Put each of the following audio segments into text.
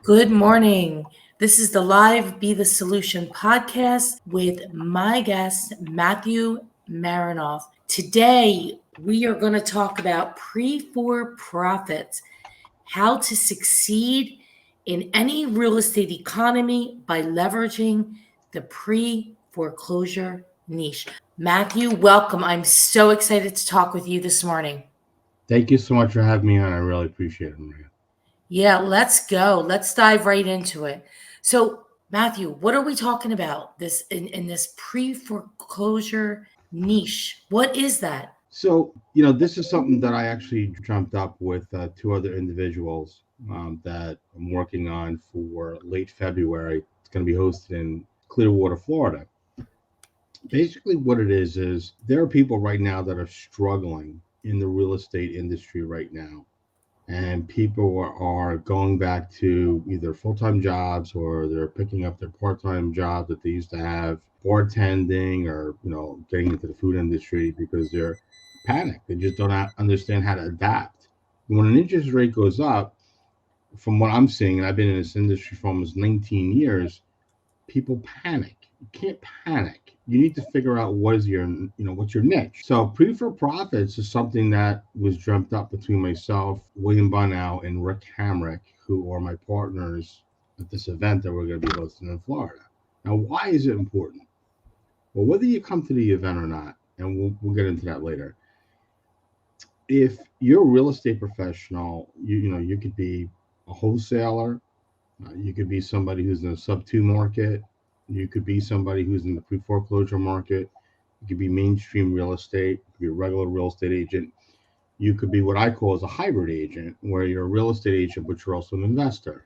Good morning. This is the Live Be the Solution podcast with my guest, Matthew Merenoff. Today, we are going to talk about pre-for-profits, how to succeed in any real estate economy by leveraging the pre-foreclosure niche. Matthew, welcome. I'm so excited to talk with you this morning. Thank you so much for having me on. I really appreciate it, Maria. Yeah, let's go. Let's dive right into it. So, Matthew, what are we talking about this in this pre-foreclosure niche? What is that? So, this is something that I actually dreamt up with two other individuals that I'm working on for late February. It's going to be hosted in Clearwater, Florida. Basically, what it is there are people right now that are struggling in the real estate industry right now. And people are going back to either full-time jobs or they're picking up their part-time job that they used to have, bartending or getting into the food industry because they're panicked. They just don't understand how to adapt. When an interest rate goes up, from what I'm seeing, and I've been in this industry for almost 19 years, people panic. You can't panic. You need to figure out what's your niche. So pre-for-profits is something that was dreamt up between myself, William and Rick Hamrick, who are my partners at this event that we're going to be hosting in Florida. Now, why is it important? Well, whether you come to the event or not, and we'll get into that later. If you're a real estate professional, you could be a wholesaler, you could be somebody who's in a sub-2 market. You could be somebody who's in the pre-foreclosure market. You could be mainstream real estate. You could be a regular real estate agent. You could be what I call as a hybrid agent, where you're a real estate agent, but you're also an investor.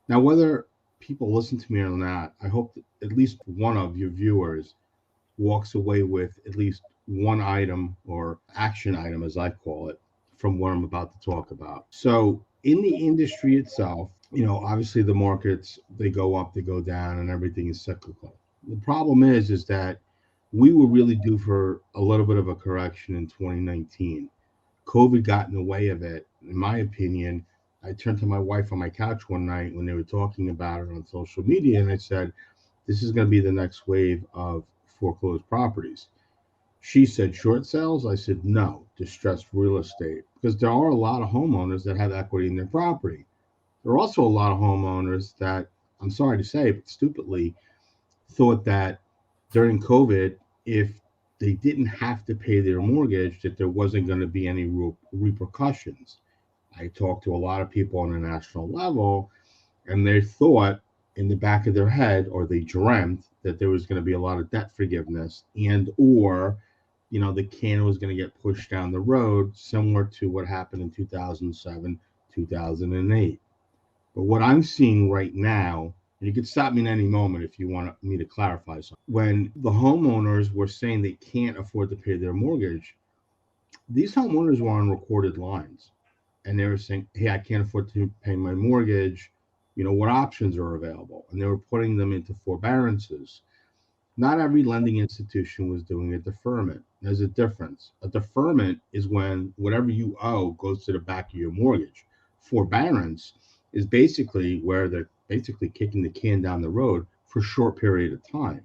Now, whether people listen to me or not, I hope that at least one of your viewers walks away with at least one item or action item, as I call it, from what I'm about to talk about. So in the industry itself, obviously the markets, they go up, they go down, and everything is cyclical. The problem is that we were really due for a little bit of a correction in 2019. COVID got in the way of it. In my opinion, I turned to my wife on my couch one night when they were talking about it on social media, and I said, this is going to be the next wave of foreclosed properties. She said short sales. I said no, distressed real estate, because there are a lot of homeowners that have equity in their property. There are also a lot of homeowners that, I'm sorry to say, but stupidly thought that during COVID, if they didn't have to pay their mortgage, that there wasn't going to be any repercussions. I talked to a lot of people on a national level, and they thought in the back of their head, or they dreamt, that there was going to be a lot of debt forgiveness or the can was going to get pushed down the road, similar to what happened in 2007, 2008. But what I'm seeing right now, and you can stop me in any moment if you want me to clarify something. When the homeowners were saying they can't afford to pay their mortgage, these homeowners were on recorded lines. And they were saying, hey, I can't afford to pay my mortgage. What options are available? And they were putting them into forbearances. Not every lending institution was doing a deferment. There's a difference. A deferment is when whatever you owe goes to the back of your mortgage. Forbearance is basically where they're basically kicking the can down the road for a short period of time.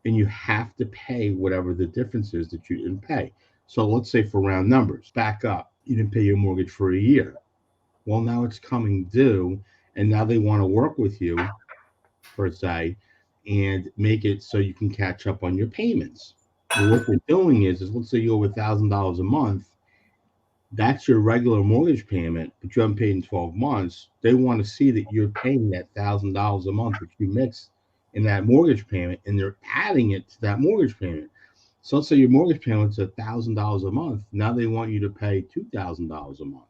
And you have to pay whatever the difference is that you didn't pay. So let's say for round numbers, back up, you didn't pay your mortgage for a year. Well, now it's coming due, and now they want to work with you, per se, and make it so you can catch up on your payments. And what they're doing is let's say you owe $1,000 a month. That's your regular mortgage payment, but you haven't paid in 12 months. They want to see that you're paying that $1,000 a month that you mixed in that mortgage payment, and they're adding it to that mortgage payment. So let's say your mortgage payment's $1,000 a month. Now they want you to pay $2,000 a month.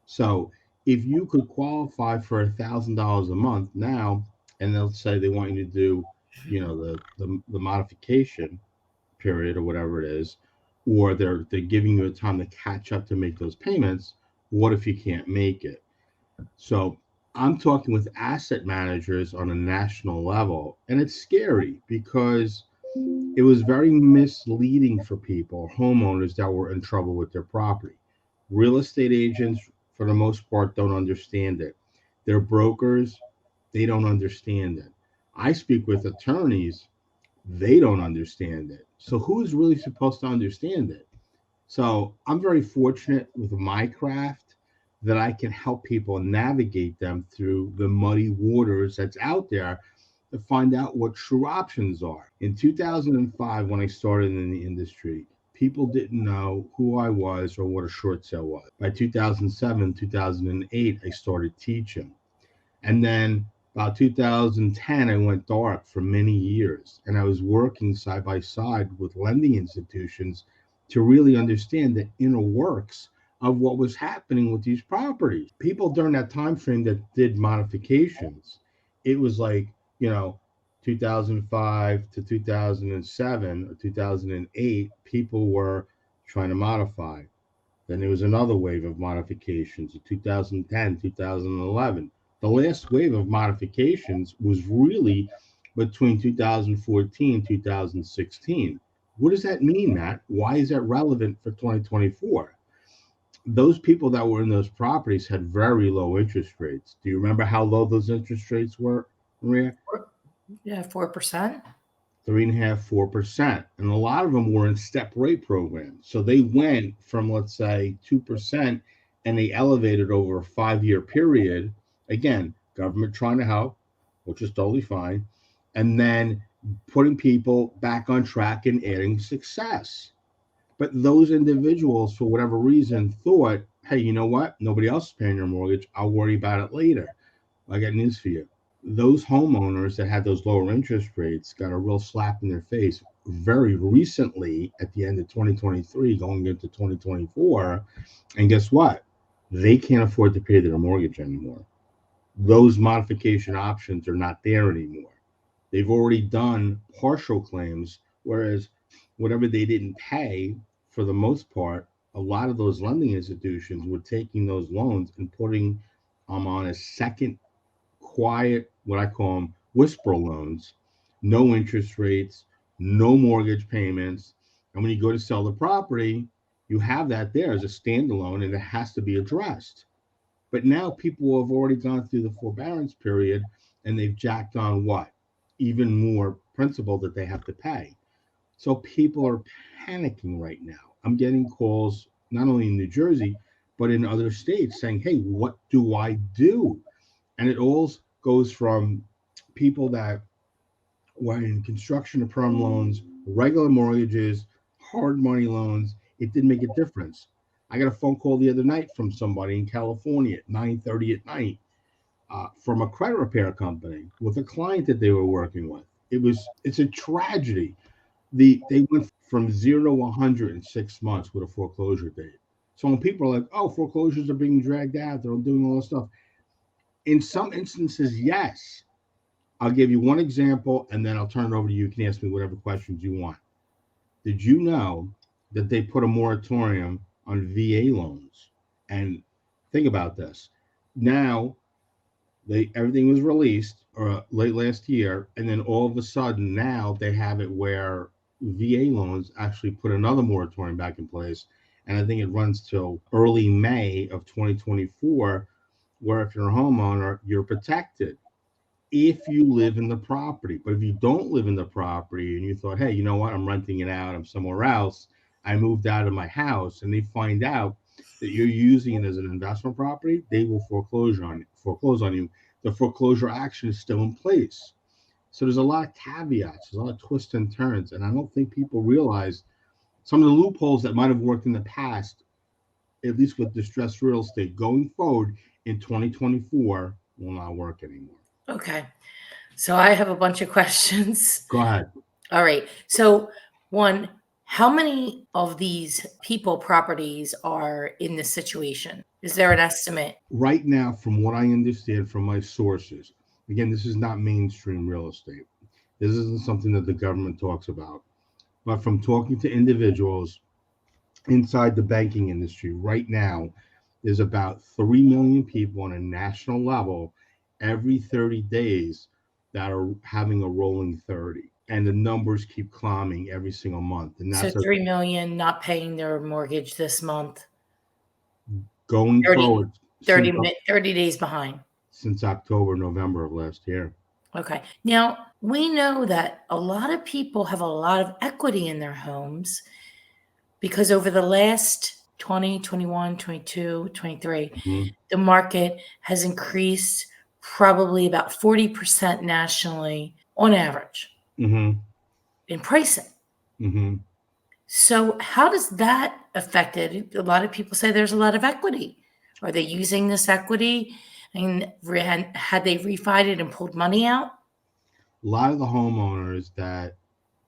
So if you could qualify for $1,000 a month now, and they'll say they want you to do, the modification period or whatever it is, or they're giving you a time to catch up to make those payments. What if you can't make it? So I'm talking with asset managers on a national level, and it's scary because it was very misleading for people, homeowners that were in trouble with their property. Real estate agents, for the most part, don't understand it. Their brokers, they don't understand it. I speak with attorneys, they don't understand it. So who is really supposed to understand it? So I'm very fortunate with my craft that I can help people navigate them through the muddy waters that's out there to find out what true options are. In 2005, when I started in the industry, people didn't know who I was or what a short sale was. By 2007, 2008, I started teaching. And then about 2010, I went dark for many years. And I was working side by side with lending institutions to really understand the inner works of what was happening with these properties. People during that time frame that did modifications, it was like, 2005 to 2007 or 2008, people were trying to modify. Then there was another wave of modifications in 2010, 2011. The last wave of modifications was really between 2014 and 2016. What does that mean, Matt? Why is that relevant for 2024? Those people that were in those properties had very low interest rates. Do you remember how low those interest rates were, Maria? Yeah, 4%. 3.5%, 4%. And a lot of them were in step rate programs. So they went from, let's say, 2% and they elevated over a 5-year period. Again, government trying to help, which is totally fine. And then putting people back on track and adding success. But those individuals, for whatever reason, thought, hey, you know what? Nobody else is paying your mortgage. I'll worry about it later. I got news for you. Those homeowners that had those lower interest rates got a real slap in their face very recently at the end of 2023, going into 2024. And guess what? They can't afford to pay their mortgage anymore. Those modification options are not there anymore. They've already done partial claims, whereas whatever they didn't pay, for the most part, a lot of those lending institutions were taking those loans and putting them on a second quiet, what I call them whisper loans, no interest rates, no mortgage payments. And when you go to sell the property, you have that there as a standalone and it has to be addressed. But now people have already gone through the forbearance period and they've jacked on what? Even more principal that they have to pay. So people are panicking right now. I'm getting calls not only in New Jersey, but in other states saying, hey, what do I do? And it all goes from people that were in construction to perm loans, regular mortgages, hard money loans. It didn't make a difference. I got a phone call the other night from somebody in California at 9:30 at night from a credit repair company with a client that they were working with. It's a tragedy. They went from 0 to 100 in 6 months with a foreclosure date. So when people are like, oh, foreclosures are being dragged out, they're doing all this stuff. In some instances, yes. I'll give you one example and then I'll turn it over to you. You can ask me whatever questions you want. Did you know that they put a moratorium on VA loans? And think about this. Now, everything was released late last year, and then all of a sudden now they have it where VA loans actually put another moratorium back in place. And I think it runs till early May of 2024, where if you're a homeowner, you're protected if you live in the property. But if you don't live in the property and you thought, hey, you know what, I'm renting it out, I'm somewhere else, I moved out of my house, and they find out that you're using it as an investment property, they will foreclose on you. The foreclosure action is still in place. So there's a lot of caveats, there's a lot of twists and turns, and I don't think people realize some of the loopholes that might have worked in the past, at least with distressed real estate, going forward in 2024 will not work anymore. Okay. So I have a bunch of questions. Go ahead. All right. So one, how many of these people properties are in this situation? Is there an estimate? Right now, from what I understand from my sources, again, this is not mainstream real estate. This isn't something that the government talks about. But from talking to individuals inside the banking industry right now, there's about 3 million people on a national level every 30 days that are having a rolling 30. And the numbers keep climbing every single month. And that's So 3 million not paying their mortgage this month. going 30, forward. 30 days behind. since October, November of last year. Okay. Now, we know that a lot of people have a lot of equity in their homes because over the last 20, 21, 22, 23, Hmm. the market has increased probably about 40% nationally on average Hmm. in pricing. Hmm. So, how does that affect it? A lot of people say there's a lot of equity. Are they using this equity? And had they refied it and pulled money out? A lot of the homeowners that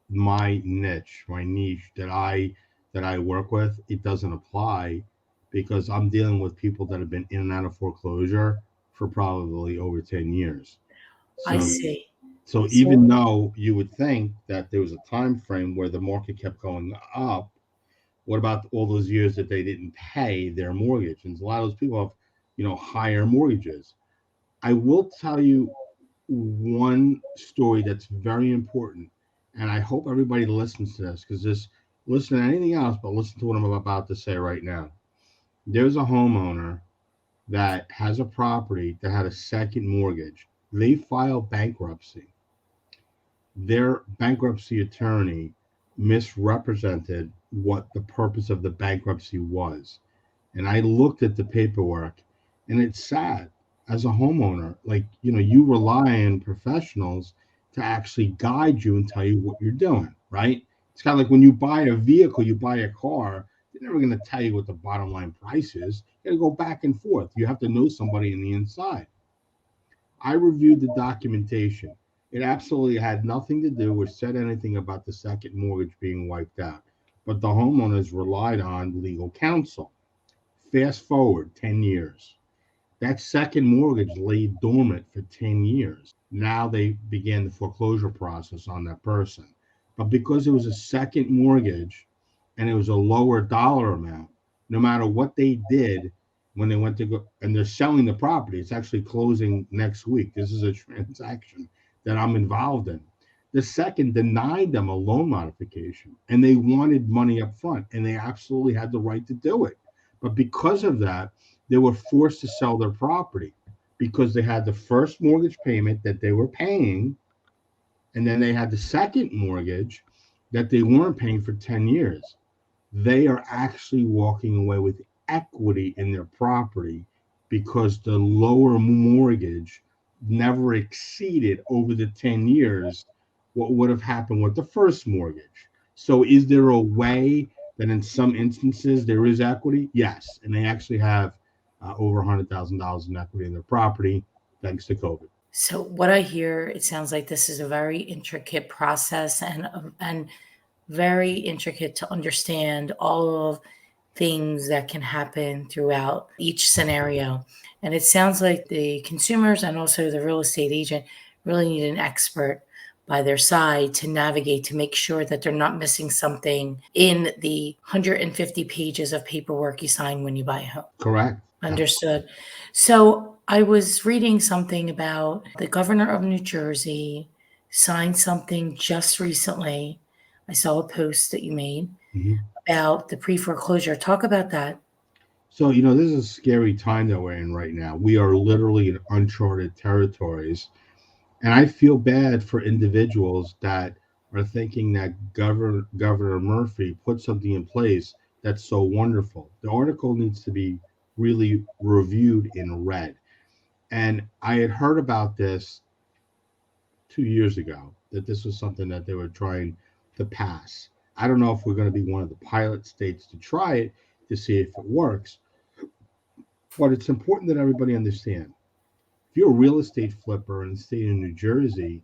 my niche that I work with, it doesn't apply because I'm dealing with people that have been in and out of foreclosure for probably over 10 years. I So see. so So, even though you would think that there was a time frame where the market kept going up, what about all those years that they didn't pay their mortgage? And a lot of those people have, higher mortgages. I will tell you one story that's very important, and I hope everybody listens to this because listen to anything else, but listen to what I'm about to say right now. There's a homeowner that has a property that had a second mortgage. They filed bankruptcy. Their bankruptcy attorney misrepresented what the purpose of the bankruptcy was. And I looked at the paperwork, and it's sad as a homeowner. Like, you rely on professionals to actually guide you and tell you what you're doing, right? It's kind of like when you buy a vehicle, you buy a car, they're never going to tell you what the bottom line price is. You got to go back and forth. You have to know somebody on the inside. I reviewed the documentation. It absolutely had nothing to do or said anything about the second mortgage being wiped out, but the homeowners relied on legal counsel. Fast forward 10 years. That second mortgage lay dormant for 10 years. Now they began the foreclosure process on that person. But because it was a second mortgage and it was a lower dollar amount, no matter what they did when they went to go and they're selling the property, it's actually closing next week. This is a transaction that I'm involved in. The second denied them a loan modification and they wanted money up front and they absolutely had the right to do it. But because of that, they were forced to sell their property because they had the first mortgage payment that they were paying, and then they had the second mortgage that they weren't paying for 10 years. They are actually walking away with equity in their property because the lower mortgage never exceeded over the 10 years what would have happened with the first mortgage. So, is there a way that in some instances there is equity? Yes. And they actually have over $100,000 in equity in their property thanks to COVID. so what I hear, it sounds like this is a very intricate process and very intricate to understand all of things that can happen throughout each scenario. And it sounds like the consumers and also the real estate agent really need an expert by their side to navigate to make sure that they're not missing something in the 150 pages of paperwork you sign when you buy a home. Correct. Understood. So I was reading something about the governor of New Jersey signed something just recently. I saw a post that you made Mhm. about the pre-foreclosure. Talk about that. So, this is a scary time that we're in right now. We are literally in uncharted territories. And I feel bad for individuals that are thinking that Governor Murphy put something in place that's so wonderful. The article needs to be really reviewed and read. And I had heard about this 2 years ago, that this was something that they were trying to pass. I don't know if we're going to be one of the pilot states to try it to see if it works, but it's important that everybody understand. If you're a real estate flipper in the state of New Jersey,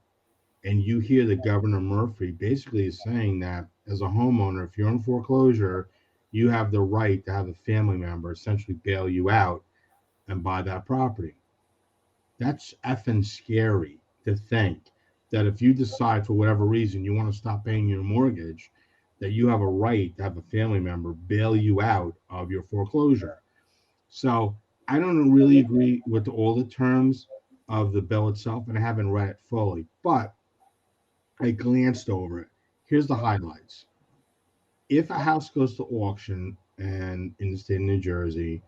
and you hear that Governor Murphy basically is saying that as a homeowner, if you're in foreclosure, you have the right to have a family member essentially bail you out and buy that property. That's effing scary to think that if you decide for whatever reason you want to stop paying your mortgage, that you have a right to have a family member bail you out of your foreclosure. So I don't really agree with all the terms of the bill itself, and I haven't read it fully, but I glanced over it. Here's the highlights. If a house goes to auction and in the state of New Jersey,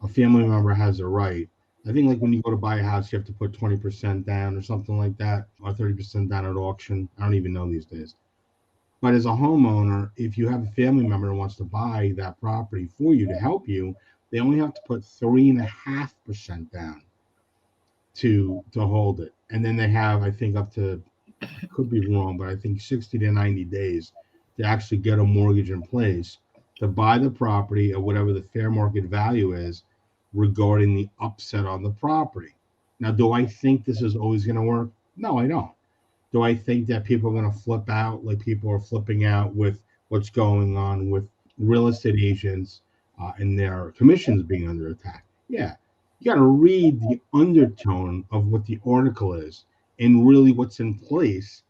a family member has a right I think like when you go to buy a house, you have to put 20% down or something like that, or 30% down at auction. I don't even know these days. But as a homeowner, if you have a family member who wants to buy that property for you to help you, they only have to put 3.5% down to hold it. And then they have, I think, up to, could be wrong, but I think 60 to 90 days to actually get a mortgage in place to buy the property at whatever the fair market value is regarding the upset on the property. Now, do I think this is always going to work? No, I don't. Do I think that people are going to flip out like people are flipping out with what's going on with real estate agents and their commissions being under attack? Yeah. You got to read the undertone of what the article is and really what's in place.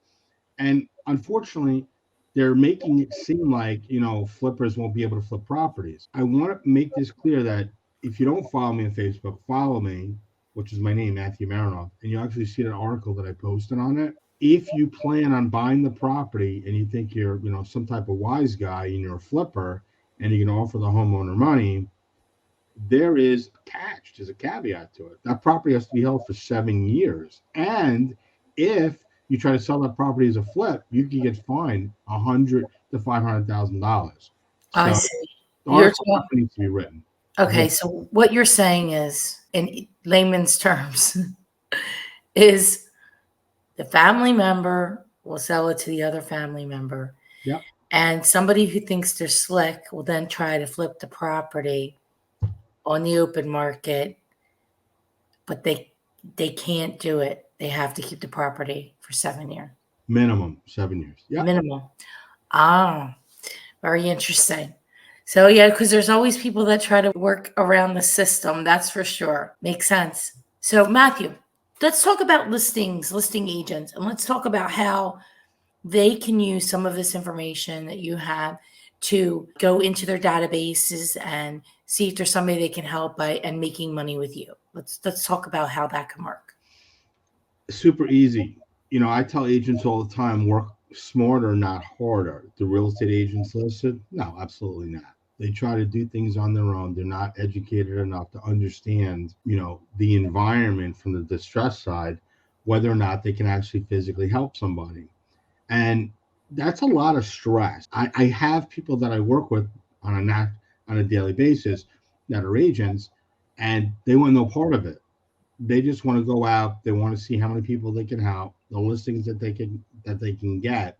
And unfortunately, they're making it seem like, flippers won't be able to flip properties. I want to make this clear that if you don't follow me on Facebook, follow me, which is my name, Matthew Merenoff, and you actually see that article that I posted on it. If you plan on buying the property and you think you're, some type of wise guy and you're a flipper and you can offer the homeowner money, there is a catch. There's a caveat to it. That property has to be held for 7 years. And if you try to sell that property as a flip, you can get fined $100,000 to $500,000. I So see. the You're article needs to be written. okay. So what you're saying is, in layman's terms, is the family member will sell it to the other family member. Yep. And somebody who thinks they're slick will then try to flip the property on the open market, but they can't do it. They have to keep the property for 7 years. Minimum 7 years. Yeah. Minimum. Ah, very interesting. So yeah, because there's always people that try to work around the system. That's for sure. Makes sense. So Matthew, let's talk about listings, listing agents, and let's talk about how they can use some of this information that you have to go into their databases and see if there's somebody they can help by and making money with you. Let's talk about how that can work. Super easy. I tell agents all the time, work smarter, not harder. The real estate agents listed? No, absolutely not. They try to do things on their own. They're not educated enough to understand, the environment from the distress side, whether or not they can actually physically help somebody. And that's a lot of stress. I have people that I work with on a daily basis that are agents, and they want no part of it. They just want to go out. They want to see how many people they can help, the listings that they can get,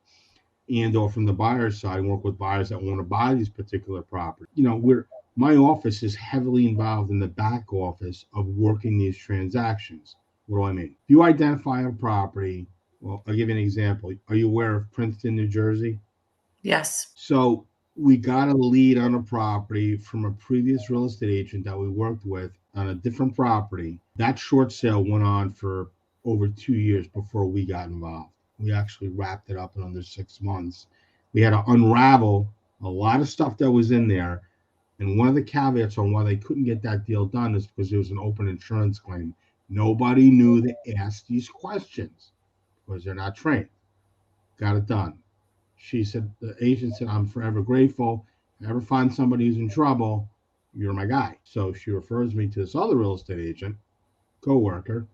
or from the buyer's side, work with buyers that want to buy these particular properties. My office is heavily involved in the back office of working these transactions. What do I mean? If you identify a property, well, I'll give you an example. Are you aware of Princeton, New Jersey? Yes. So we got a lead on a property from a previous real estate agent that we worked with on a different property. That short sale went on for over 2 years before we got involved. We actually wrapped it up in under 6 months. We had to unravel a lot of stuff that was in there. And one of the caveats on why they couldn't get that deal done is because there was an open insurance claim. Nobody knew to ask these questions because they're not trained. Got it done. The agent said, I'm forever grateful. If I ever find somebody who's in trouble, you're my guy. So she refers me to this other real estate agent, co-worker,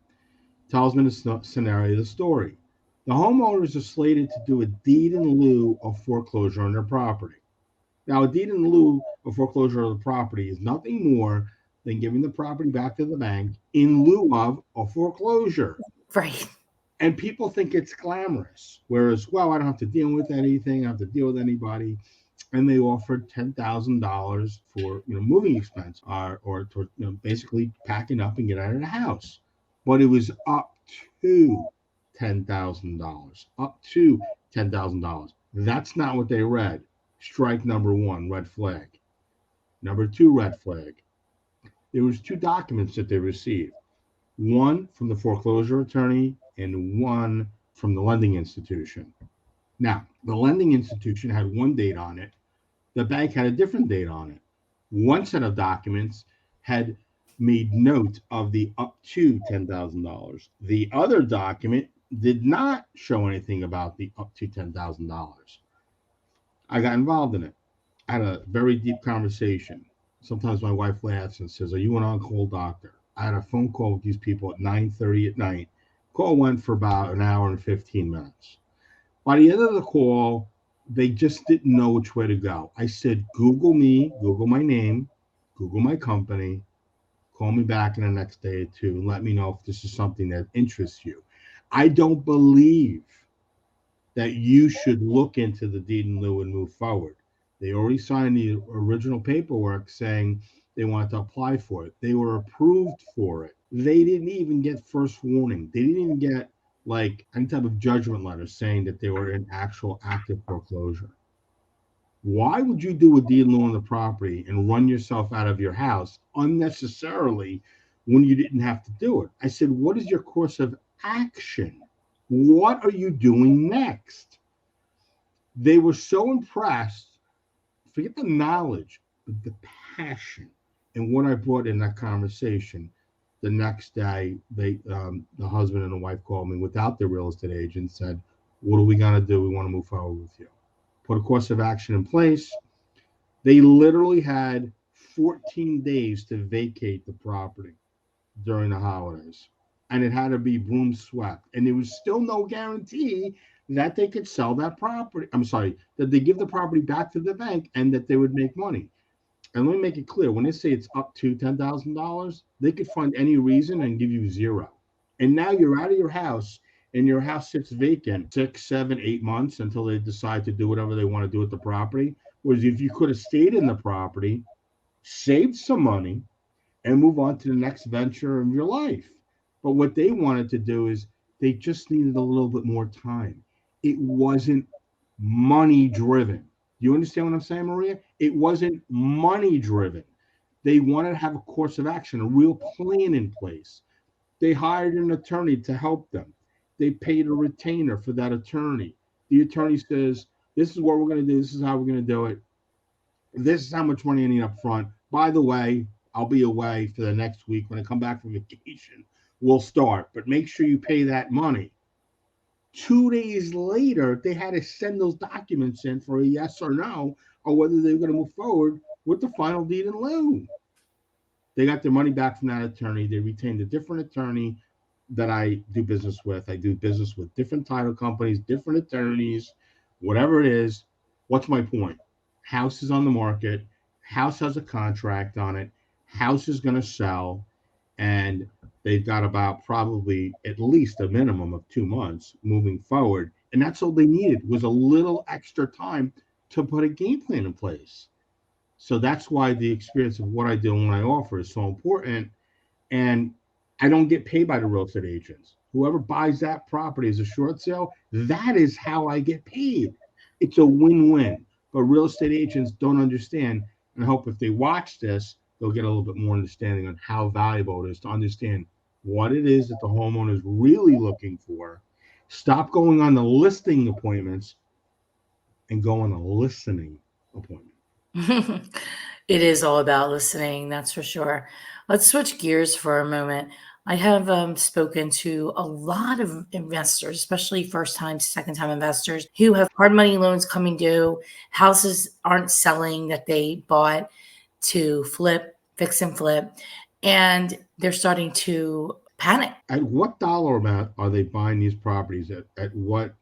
tells me the scenario, the story. The homeowners are slated to do a deed in lieu of foreclosure on their property. Now, a deed in lieu of foreclosure of the property is nothing more than giving the property back to the bank in lieu of a foreclosure. Right. And people think it's glamorous. Whereas, well, I don't have to deal with anything. I don't have to deal with anybody. And they offered $10,000 for moving expense or to basically packing up and get out of the house. But it was up to $10,000. Up to $10,000. That's not what they read. Strike number one, red flag. Number two, red flag. There was 2 documents that they received. One from the foreclosure attorney and one from the lending institution. Now, the lending institution had one date on it. The bank had a different date on it. One set of documents had made note of the up to $10,000. The other document did not show anything about the up to $10,000. I got involved in it. I had a very deep conversation. Sometimes my wife laughs and says, are you an on-call doctor? I had a phone call with these people at 9:30 at night. Call went for about an hour and 15 minutes. By the end of the call, they just didn't know which way to go. I said, Google me, Google my name, Google my company, call me back in the next day or two and let me know if this is something that interests you. I don't believe that you should look into the deed in lieu and move forward. They already signed the original paperwork saying they wanted to apply for it. They were approved for it. They didn't even get first warning. They didn't even get like any type of judgment letter saying that they were in actual active foreclosure. Why would you do a deed in lieu on the property and run yourself out of your house unnecessarily when you didn't have to do it? I said, what is your course of action? What are you doing next? They were so impressed, forget the knowledge, but the passion and what I brought in that conversation. The next day, the husband and the wife called me without their real estate agent, said, what are we going to do? We want to move forward with you. Put a course of action in place. They literally had 14 days to vacate the property during the holidays. And it had to be broom swept. And there was still no guarantee that they could sell that property. I'm sorry, that they give the property back to the bank and that they would make money. And let me make it clear, when they say it's up to $10,000, they could find any reason and give you zero. And now you're out of your house and your house sits vacant 6, 7, 8 months until they decide to do whatever they want to do with the property. Whereas if you could have stayed in the property, saved some money, and move on to the next venture of your life. But what they wanted to do is they just needed a little bit more time. It wasn't money driven. You understand what I'm saying, Maria? It wasn't money driven. They wanted to have a course of action, a real plan in place. They hired an attorney to help them. They paid a retainer for that attorney. The attorney says, this is what we're going to do. This is how we're going to do it. This is how much money I need up front. By the way, I'll be away for the next week. When I come back from vacation, we'll start. But make sure you pay that money. 2 days later, they had to send those documents in for a yes or no, or whether they were going to move forward with the final deed in lieu. They got their money back from that attorney. They retained a different attorney that I do business with. I do business with different title companies, different attorneys, whatever it is. What's my point? House is on the market. House has a contract on it. House is going to sell. And they've got about probably at least a minimum of 2 months moving forward. And that's all they needed was a little extra time to put a game plan in place. So that's why the experience of what I do and what I offer is so important. And I don't get paid by the real estate agents. Whoever buys that property as a short sale, that is how I get paid. It's a win-win. But real estate agents don't understand. And I hope if they watch this, they'll get a little bit more understanding on how valuable it is to understand what it is that the homeowner is really looking for. Stop going on the listing appointments and go on a listening appointment. It is all about listening, that's for sure. Let's switch gears for a moment. I have spoken to a lot of investors, especially first-time, second-time investors who have hard money loans coming due, houses aren't selling that they bought to flip, fix and flip, and they're starting to panic. At what dollar amount are they buying these properties? At what?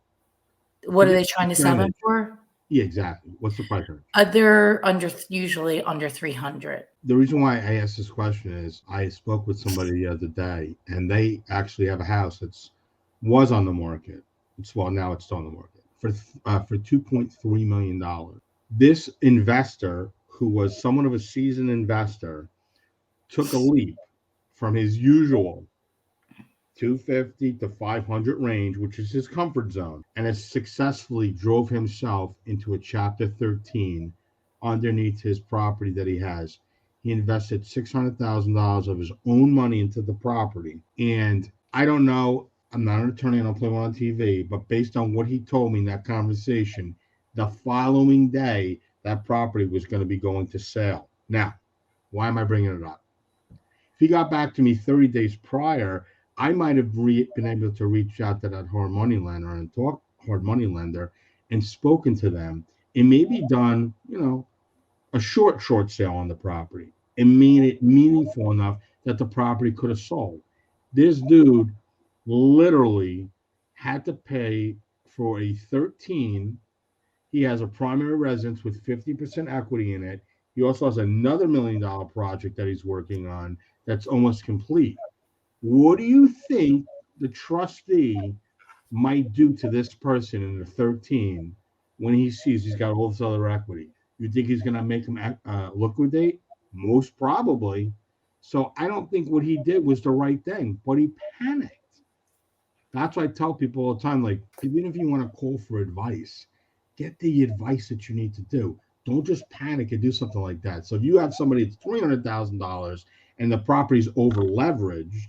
What are they trying to sell them for? Yeah, exactly. What's the price range? They're usually under 300. The reason why I asked this question is I spoke with somebody the other day, and they actually have a house that was on the market. Now it's still on the market for $2.3 million. This investor, who was somewhat of a seasoned investor, took a leap from his usual 250 to 500 range, which is his comfort zone, and has successfully drove himself into a Chapter 13 underneath his property that he has. He invested $600,000 of his own money into the property. And I don't know, I'm not an attorney, I don't play one on TV, but based on what he told me in that conversation, the following day, that property was going to be going to sale. Now, why am I bringing it up? If he got back to me 30 days prior, I might have been able to reach out to that hard money lender and spoken to them and maybe done, a short sale on the property and made it meaningful enough that the property could have sold. This dude literally had to pay for a 13. He has a primary residence with 50% equity in it. He also has another $1 million project that he's working on that's almost complete. What do you think the trustee might do to this person in the 13 when he sees he's got all this other equity? You think he's going to make him liquidate? Most probably. So I don't think what he did was the right thing, but he panicked. That's why I tell people all the time, like, even if you want to call for advice, get the advice that you need to do. Don't just panic and do something like that. So if you have somebody that's $300,000 and the property's over leveraged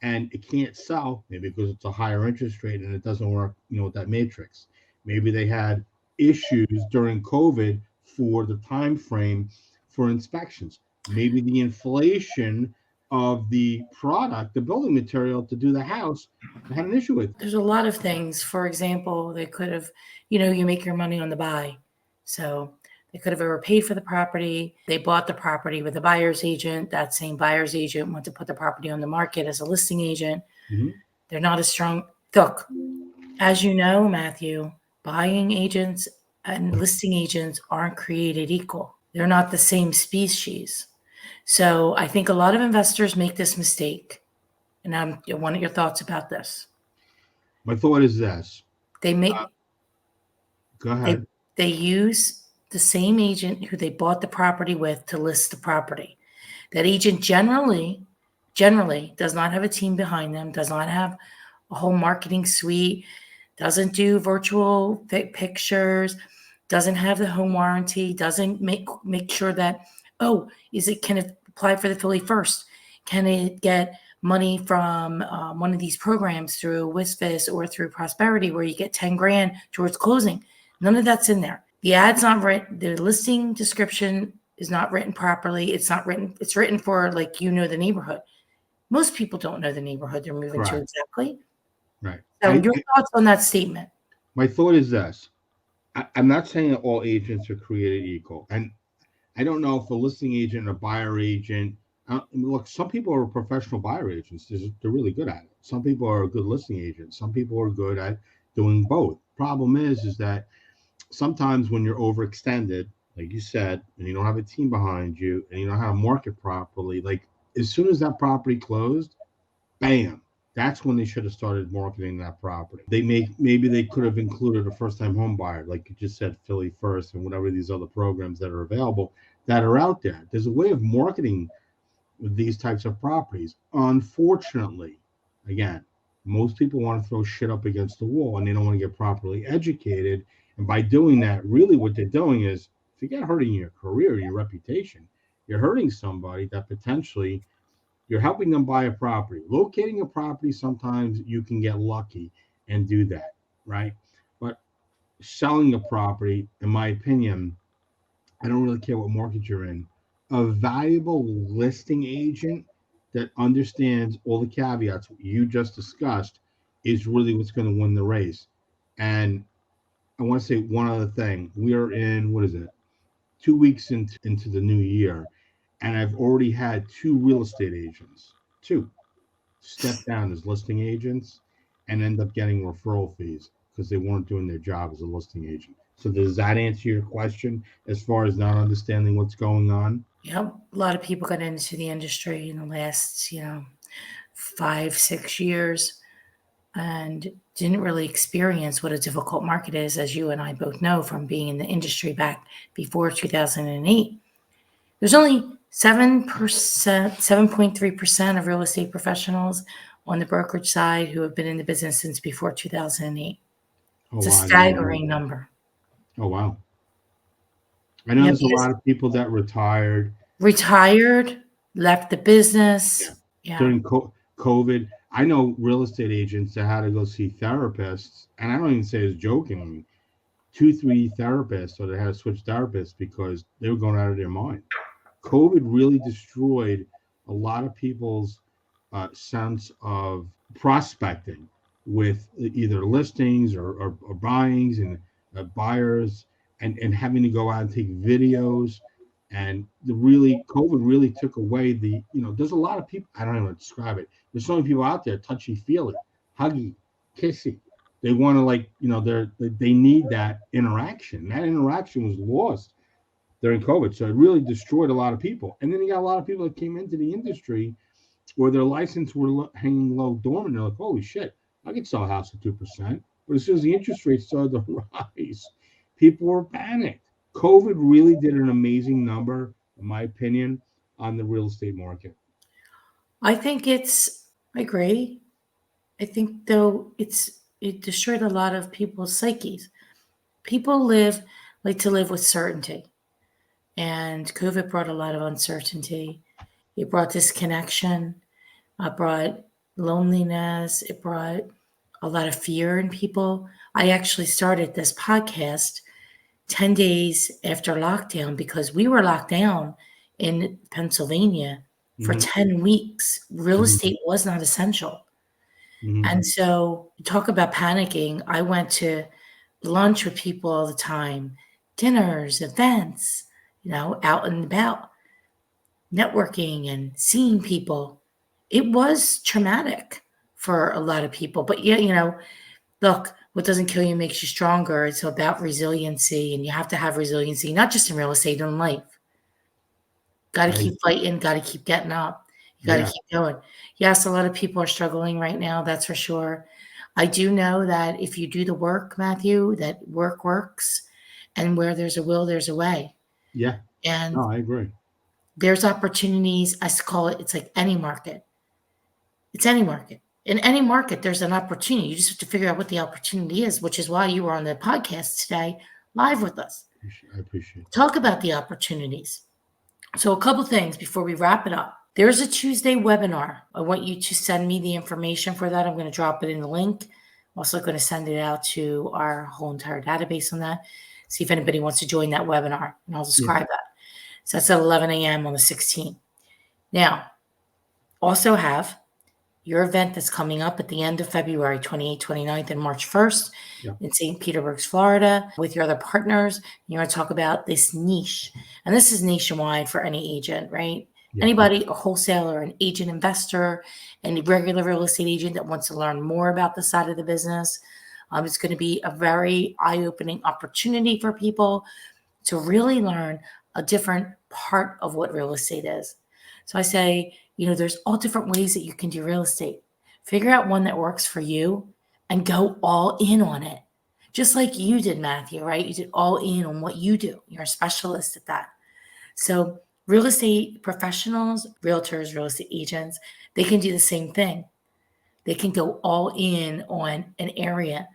and it can't sell, maybe because it's a higher interest rate and it doesn't work, with that matrix. Maybe they had issues during COVID for the time frame for inspections. Maybe the inflation of the product, the building material to do the house, they had an issue with. There's a lot of things. For example, they could have, you make your money on the buy. So they could have overpaid for the property. They bought the property with a buyer's agent. That same buyer's agent went to put the property on the market as a listing agent. Mm-hmm. They're not as strong. Look, as you know, Matthew, buying agents and listing agents aren't created equal. They're not the same species. So I think a lot of investors make this mistake. And I want your thoughts about this. My thought is this. They make go ahead. They use the same agent who they bought the property with to list the property. That agent generally does not have a team behind them, does not have a whole marketing suite, doesn't do virtual pictures, doesn't have the home warranty, doesn't make sure that, can it apply for the Philly First? Can it get money from one of these programs through WisFis or through Prosperity where you get 10 grand towards closing? None of that's in there. The ad's not written. The listing description is not written properly. It's not written. It's written for the neighborhood. Most people don't know the neighborhood they're moving to exactly. Right. So your thoughts on that statement? My thought is this. I'm not saying that all agents are created equal. And I don't know if a listing agent or buyer agent, look, some people are professional buyer agents. They're really good at it. Some people are good listing agents. Some people are good at doing both. Problem is that sometimes when you're overextended, like you said, and you don't have a team behind you and you don't know how to market properly, like as soon as that property closed, bam, that's when they should have started marketing that property. Maybe they could have included a first-time home buyer, like you just said, Philly First and whatever these other programs that are available that are out there. There's a way of marketing with these types of properties. Unfortunately, again, most people want to throw shit up against the wall and they don't want to get properly educated. And by doing that, really what they're doing is, if you get hurting your career, your reputation, you're hurting somebody that potentially you're helping them buy a property. Locating a property, sometimes you can get lucky and do that, right? But selling a property, in my opinion, I don't really care what market you're in. A valuable listing agent that understands all the caveats you just discussed is really what's going to win the race. And I want to say one other thing. We are in, 2 weeks into the new year, and I've already had 2 real estate agents, step down as listing agents and end up getting referral fees because they weren't doing their job as a listing agent. So does that answer your question as far as not understanding what's going on? Yeah, a lot of people got into the industry in the last, 5-6 years and didn't really experience what a difficult market is, as you and I both know from being in the industry back before 2008. There's only 7.3% of real estate professionals on the brokerage side who have been in the business since before 2008. It's a staggering number. Oh, wow. I know there's a lot of people that retired, left the business. Yeah. During COVID. I know real estate agents that had to go see therapists, and I don't even say it's jokingly, 2-3 therapists, or they had to switch therapists because they were going out of their mind. COVID really destroyed a lot of people's sense of prospecting with either listings or buyings and buyers and having to go out and take videos And COVID really took away there's a lot of people, I don't know how to describe it. There's so many people out there, touchy feely, huggy, kissy. They want to they need that interaction. That interaction was lost during COVID. So it really destroyed a lot of people. And then you got a lot of people that came into the industry where their license were hanging low dormant. They're like, holy shit, I could sell a house at 2%. But as soon as the interest rates started to rise, people were panicked. COVID really did an amazing number, in my opinion, on the real estate market. I agree. I think though it destroyed a lot of people's psyches. People like to live with certainty. And COVID brought a lot of uncertainty. It brought disconnection. It brought loneliness. It brought a lot of fear in people. I actually started this podcast 10 days after lockdown because we were locked down in Pennsylvania for 10 weeks. Real estate was not essential. And so talk about panicking. I went to lunch with people all the time, dinners, events, out and about, networking and seeing people. It was traumatic for a lot of people. But yeah, look, what doesn't kill you makes you stronger. It's about resiliency, and you have to have resiliency, not just in real estate, in life. Got to keep fighting, got to keep getting up. You got to keep going. Yes, a lot of people are struggling right now, that's for sure. I do know that if you do the work, Matthew, that work works, and where there's a will, there's a way. Yeah. And I agree. There's opportunities. I call it's like any market. It's any market. In any market, there's an opportunity. You just have to figure out what the opportunity is, which is why you were on the podcast today, live with us. I appreciate it. Talk about the opportunities. So a couple things before we wrap it up. There's a Tuesday webinar. I want you to send me the information for that. I'm going to drop it in the link. I'm also going to send it out to our whole entire database on that. See if anybody wants to join that webinar, and I'll describe that. So that's at 11 a.m. on the 16th. Now, also have your event that's coming up at the end of February, 28th, 29th, and March 1st in St. Petersburg, Florida, with your other partners. You're going to talk about this niche. And this is nationwide for any agent, right? Yeah. Anybody, a wholesaler, an agent, investor, any regular real estate agent that wants to learn more about the side of the business. It's going to be a very eye-opening opportunity for people to really learn a different part of what real estate is. So I say, there's all different ways that you can do real estate. Figure out one that works for you and go all in on it. Just like you did, Matthew, right? You did all in on what you do. You're a specialist at that. So real estate professionals, realtors, real estate agents, they can do the same thing. They can go all in on an area.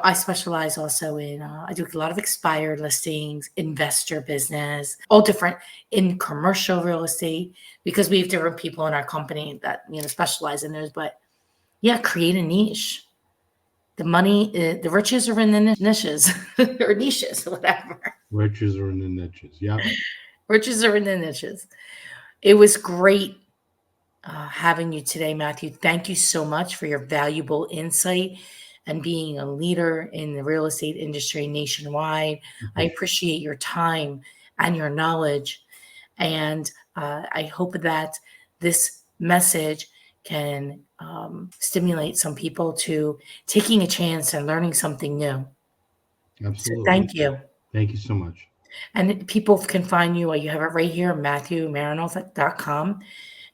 I specialize also in, I do a lot of expired listings, investor business, all different in commercial real estate, because we have different people in our company that, specialize in those. But yeah, create a niche. The money, the riches are in the niches or niches, whatever. Riches are in the niches. Yeah. Riches are in the niches. It was great having you today, Matthew. Thank you so much for your valuable insight and being a leader in the real estate industry nationwide. Mm-hmm. I appreciate your time and your knowledge. And I hope that this message can stimulate some people to taking a chance and learning something new. Absolutely. So thank you. Thank you so much. And people can find you, you have it right here, MatthewMerenoff.com.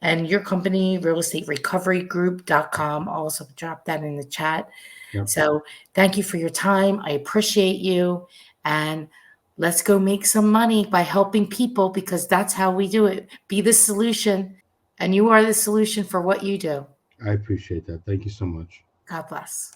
And your company, realestaterecoverygroup.com. I'll also drop that in the chat. Yep. So thank you for your time. I appreciate you. And let's go make some money by helping people, because that's how we do it. Be the solution. And you are the solution for what you do. I appreciate that. Thank you so much. God bless.